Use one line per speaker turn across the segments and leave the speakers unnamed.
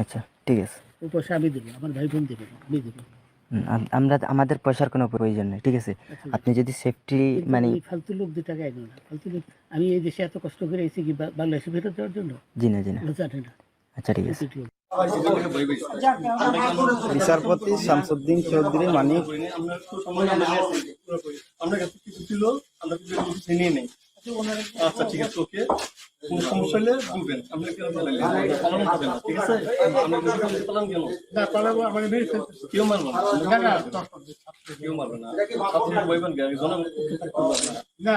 আচ্ছা, ঠিক আছে।
ওই পয়সা আমি দেবো, আমার ভাই বোন দেবে না, আমি দেবো।
আমরা আমাদের পয়সার কোনো প্রয়োজন নেই, ঠিক আছে?
আচ্ছা,
আপনি যদি সেফটি
কিন্তু
মানে
এই ফালতু লোক 2 টাকা এগো না। ফালতু লোক, আমি এই দেশে এত কষ্ট করে এসেছি কি বাংলাদেশে ফেরত দেওয়ার জন্য?
জি না, জি না।
ওরা জানে না।
আচ্ছা, ঠিক আছে।
এতটুকু।
বিচারপতি শামসুদ্দিন চৌধুরী মানিক
আমরা কাছে কিছু ছিল, আমরা কিছু নিয়ে নেই। আচ্ছা, ঠিক আছে, ওকে। কোন সমস্যা হলে বলবেন, আমরা কেন পালন করবেন না, ঠিক আছে? আমরা পালন কেন না পালাবো, আমাকে মেরে ফেলতে কেউ মারবো না, কেউ মারবে না। আপনি বলবেন জন না,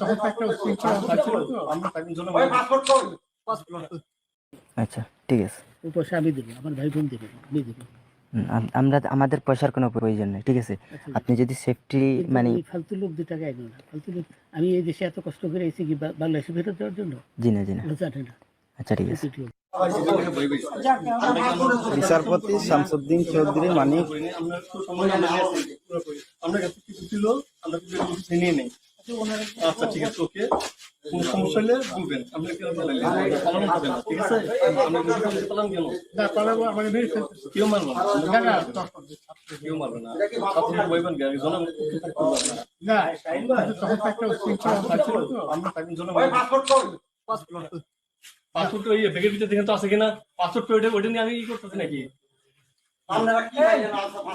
তখন একটা উচ্ছৃঙ্খলা ছিল তো, আমরা তাই জন্য
আচ্ছা, ঠিক আছে।
ওই পয়সা আমি দেবো, আমার ভাই বোন দেবে না, আমি দেবো।
আমরা আমাদের পয়সার কোনো প্রয়োজন নেই, ঠিক আছে?
আচ্ছা,
আপনি যদি সেফটি
কিন্তু
মানে
এই ফালতু লোক 2 টাকা এগো না। ফালতু লোক, আমি এই দেশে এত কষ্ট করে এসেছি কি বাংলাদেশে ফেরত দেওয়ার জন্য?
জি না, জি না।
ওরা জানে না।
আচ্ছা, ঠিক আছে।
এতটুকু।
বিচারপতি শামসুদ্দিন চৌধুরী মানিক
আমরা কাছে কিছু ছিল, আমরা কিছু নিয়ে নেই। আচ্ছা, ঠিক আছে, ওকে। কোন সমস্যা হলে বলবেন, আমরা কেন পালন করবেন না, ঠিক আছে? আমরা পালন কেন না পালাবো, আমাকে মেরে ফেলতে কেউ মারবো না, কেউ মারবে না। আপনি বলবেন জন না, তখন একটা উচ্ছৃঙ্খলা ছিল তো, আমরা তাই জন্য পাসপোর্ট ওই ব্যাগের ভিতরে দেখেন তো আছে কিনা, পাসপোর্ট ওইটা নিয়ে আমি ই করতেছি নাকি?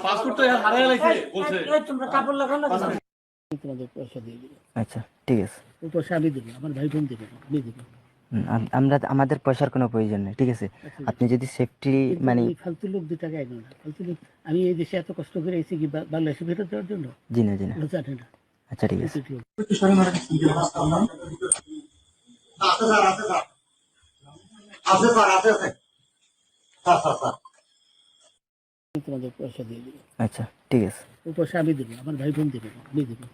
পাসপোর্ট তো হারায় লাগছে বলছে।
তোমরা কাপড় লাগাও না, তোমাদের পয়সা দিয়ে দেবো।
আচ্ছা, ঠিক আছে।
ওই পয়সা আমি দেবো, আমার ভাই বোন দেবে না, আমি দেবো।
আমরা আমাদের পয়সার কোনো প্রয়োজন নেই, ঠিক আছে?
আচ্ছা,
আপনি যদি সেফটি
কিন্তু
মানে
এই ফালতু লোক 2 টাকা এগো না। ফালতু লোক, আমি এই দেশে এত কষ্ট করে এসেছি কি বাংলাদেশে ফেরত দেওয়ার জন্য?
জি না, জি না।
ওরা জানে না।
আচ্ছা, ঠিক আছে।
এতটুকু। তোমাদের পয়সা দিয়ে দেবো।
আচ্ছা, ঠিক আছে।
ওই পয়সা আমি দেবো, আমার ভাই বোন দেবে না, আমি দেবো।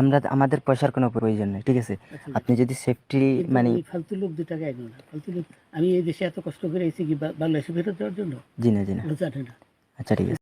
আমরা আমাদের পয়সার কোনো প্রয়োজন নেই, ঠিক আছে?
আচ্ছা,
আপনি যদি সেফটি
কিন্তু
মানে
এই ফালতু লোক 2 টাকা এগো না। ফালতু লোক, আমি এই দেশে এত কষ্ট করে এসেছি কি বাংলাদেশে ফেরত দেওয়ার জন্য?
জি না, জি না।
ওরা জানে না।
আচ্ছা, ঠিক আছে।